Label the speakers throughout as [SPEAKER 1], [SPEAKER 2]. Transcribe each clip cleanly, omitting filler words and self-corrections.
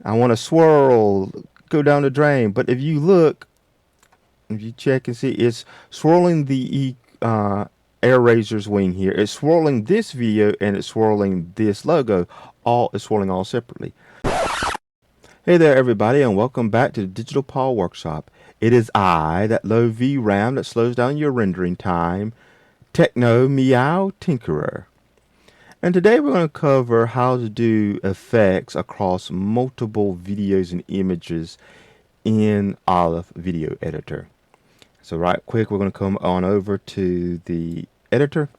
[SPEAKER 1] I want to swirl, go down the drain. But if you look, if you check and see, it's swirling the air razor's wing here. It's swirling this video and it's swirling this logo. All is swirling all separately. Hey there, everybody, and welcome back to the Digital Paw Workshop. It is I, that low VRAM that slows down your rendering time, Techno Meow Tinkerer. And today we're going to cover how to do effects across multiple videos and images in Olive Video Editor. So right quick, we're going to come on over to the editor.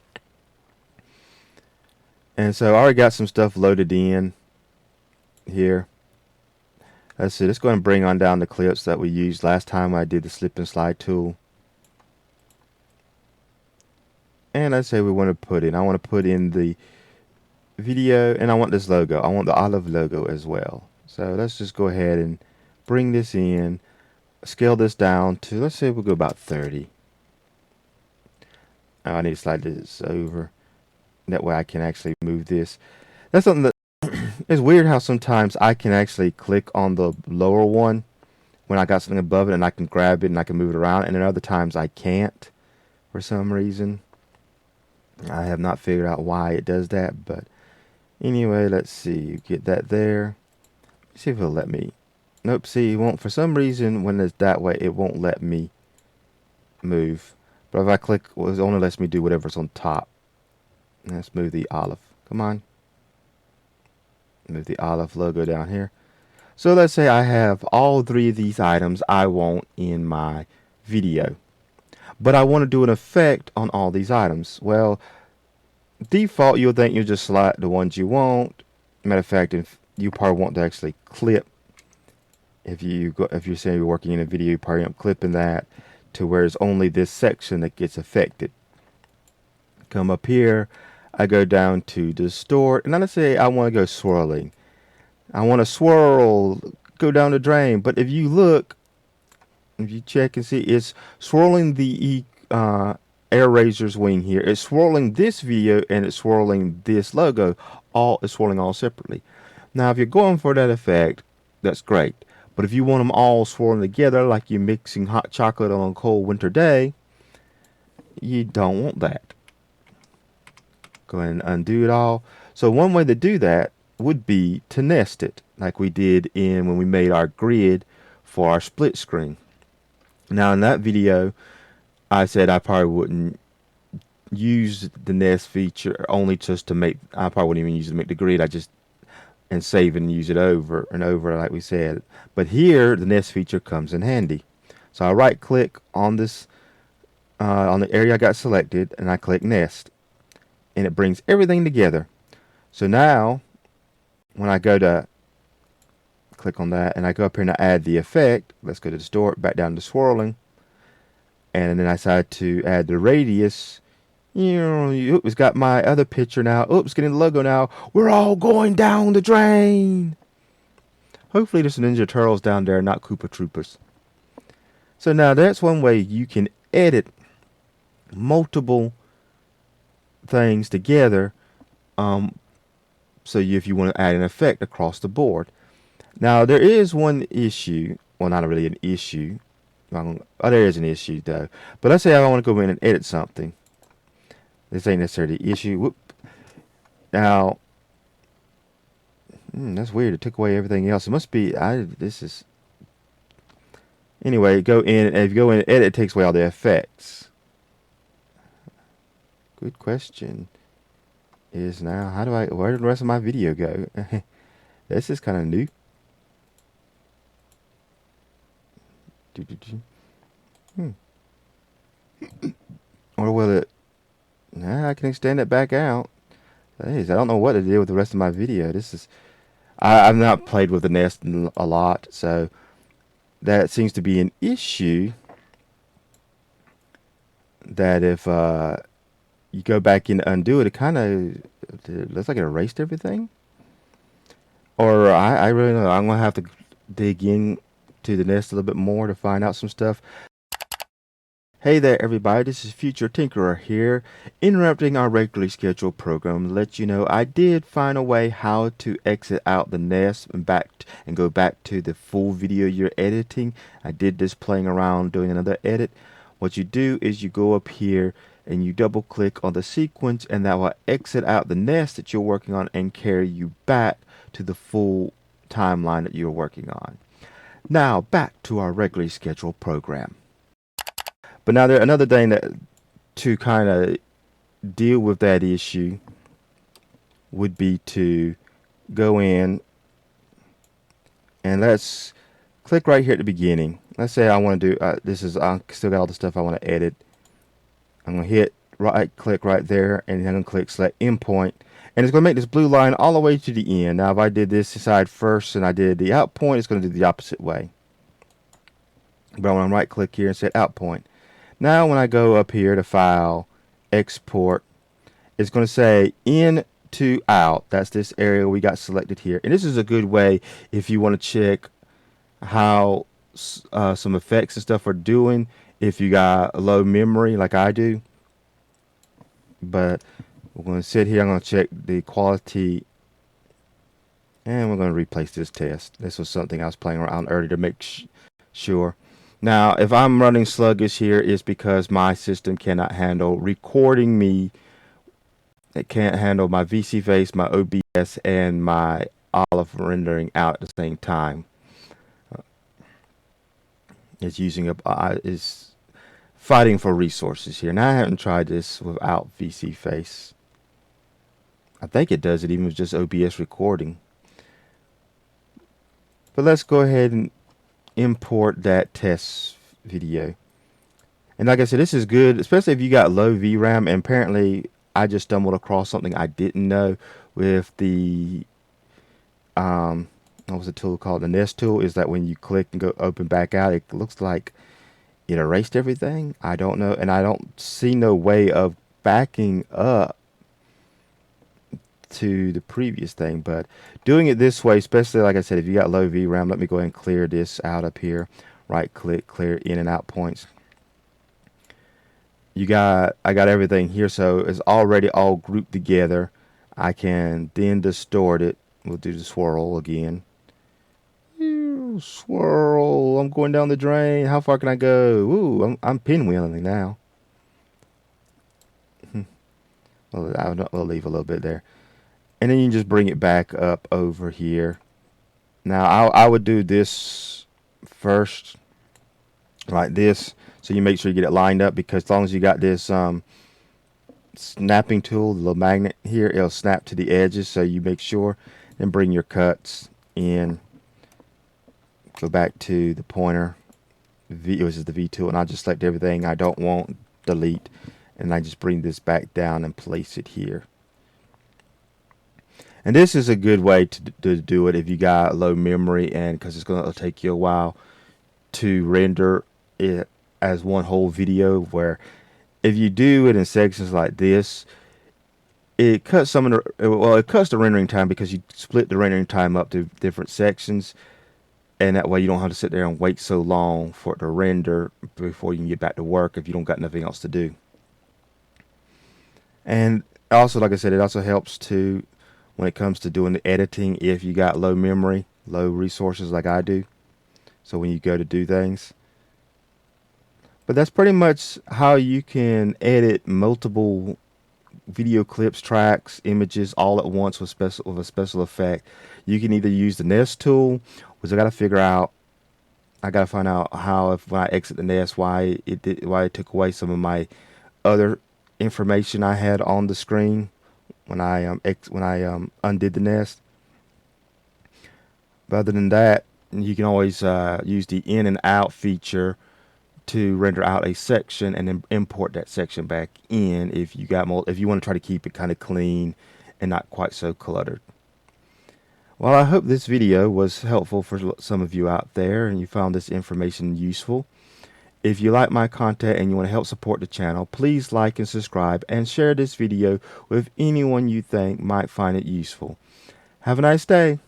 [SPEAKER 1] And so I already got some stuff loaded in here. Let's see, let's go and bring on down the clips that we used last time I did the slip and slide tool. And let's say we want to put in, I want to put in the video, and I want this logo. I want the Olive logo as well. So let's just go ahead and bring this in, scale this down to, let's say we'll go about 30. Oh, I need to slide this over. That way I can actually move this. That's something that it's weird how sometimes I can actually click on the lower one when I got something above it and I can grab it and I can move it around, and then other times I can't for some reason. I have not figured out why it does that, but anyway, let's see. Get that there. Let's see if it'll let me. Nope, see, it won't. For some reason, when it's that way, it won't let me move. But if I click, well, it only lets me do whatever's on top. Let's move the Olive. Come on. Move the Olive logo down here. So let's say I have all three of these items I want in my video, but I want to do an effect on all these items. Well, default, you'll think you'll just select the ones you want. Matter of fact, if you probably want to actually clip, if you're saying you're working in a video, you probably end up clipping that to where it's only this section that gets affected. Come up here, I go down to distort, and let's say I want to go swirling. I want to swirl, go down the drain. But if you look, if you check and see, it's swirling the air razor's wing here. It's swirling this video and it's swirling this logo. All is swirling all separately. Now, if you're going for that effect, that's great. But if you want them all swirling together like you're mixing hot chocolate on a cold winter day, you don't want that. Go ahead and undo it all. So one way to do that would be to nest it, like we did when we made our grid for our split screen. Now in that video, I said I probably wouldn't use the nest feature only just to make, I probably wouldn't even use it to make the grid. I just, and save and use it over and over like we said. But here, the nest feature comes in handy. So I right click on this, on the area I got selected, and I click nest. And it brings everything together. So now, when I go to click on that, and I go up here and I add the effect, let's go to distort, back down to swirling, and then I decide to add the radius. It's got my other picture now. Oops, getting the logo now. We're all going down the drain. Hopefully there's some Ninja Turtles down there, not Koopa Troopers. So now that's one way you can edit multiple things together, so if you want to add an effect across the board. Now there is one issue, well, not really an issue, there is an issue though, but let's say I want to go in and edit something. This ain't necessarily the issue. Whoop. Now that's weird, it took away everything else. It must be, anyway, go in, and if you go in and edit, it takes away all the effects. Good question is now, where did the rest of my video go? This is kind of new. Or will it, nah, I can extend it back out. I don't know what to do with the rest of my video. This is, I've not played with the nest a lot, so that seems to be an issue, that if you go back in to undo it, it kind of looks like it erased everything. Or I really don't know. I'm going to have to dig in to the nest a little bit more to find out some stuff. Hey there everybody, this is Future Tinkerer here, interrupting our regularly scheduled program to let you know I did find a way how to exit out the nest and go back to the full video you're editing. I did this playing around doing another edit. What you do is you go up here and you double click on the sequence, and that will exit out the nest that you're working on and carry you back to the full timeline that you're working on. Now back to our regularly scheduled program. But now there another thing that to kind of deal with that issue would be to go in and let's click right here at the beginning. Let's say I want to do I still got all the stuff I want to edit. I'm going to hit right click right there, and then I'm going to click select endpoint, and it's going to make this blue line all the way to the end. Now if I did this side first and I did the out point, it's going to do the opposite way. But I want to right click here and set out point. Now when I go up here to file, export, it's going to say in to out. That's this area we got selected here. And this is a good way if you want to check how some effects and stuff are doing if you got a low memory like I do. But we're going to sit here, I'm going to check the quality, and we're going to replace this test. This was something I was playing around earlier to make sure. Now if I'm running sluggish here, it's because my system cannot handle recording me. It can't handle my VC face, my OBS, and my Olive rendering out at the same time. It's using is fighting for resources here. Now I haven't tried this without VC face. I think it does it even with just OBS recording. But let's go ahead and import that test video. And like I said, this is good, especially if you got low VRAM. And apparently I just stumbled across something I didn't know with the what was the tool called? The nest tool. Is that when you click and go open back out, it looks like it erased everything. I don't know, and I don't see no way of backing up to the previous thing. But doing it this way, especially like I said, if you got low VRAM, let me go ahead and clear this out up here. Right click, clear in and out points. I got everything here, so it's already all grouped together. I can then distort it. We'll do the swirl again. Swirl. I'm going down the drain. How far can I go? Ooh, I'm pinwheeling now. We'll leave a little bit there, and then you can just bring it back up over here. Now I would do this first, like this, so you make sure you get it lined up, because as long as you got this snapping tool, the little magnet here, it'll snap to the edges. So you make sure, and bring your cuts in. Go back to the pointer, which is the V tool, and I'll just select everything I don't want, delete, and I just bring this back down and place it here. And this is a good way to do it if you got low memory, and because it's going to take you a while to render it as one whole video. Where if you do it in sections like this, it cuts it cuts the rendering time, because you split the rendering time up to different sections. And that way you don't have to sit there and wait so long for it to render before you can get back to work if you don't got nothing else to do. And also, like I said, it also helps to when it comes to doing the editing if you got low memory, low resources like I do. So when you go to do things. But that's pretty much how you can edit multiple video clips, tracks, images all at once with a special effect. You can either use the nest tool, which I got to figure out. I got to find out how, when I exit the nest, why it took away some of my other information I had on the screen when I undid the nest. But other than that, you can always use the in and out feature to render out a section and then import that section back in if you want to try to keep it kind of clean and not quite so cluttered. Well, I hope this video was helpful for some of you out there and you found this information useful. If you like my content and you want to help support the channel, please like and subscribe and share this video with anyone you think might find it useful. Have a nice day.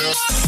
[SPEAKER 2] Yeah.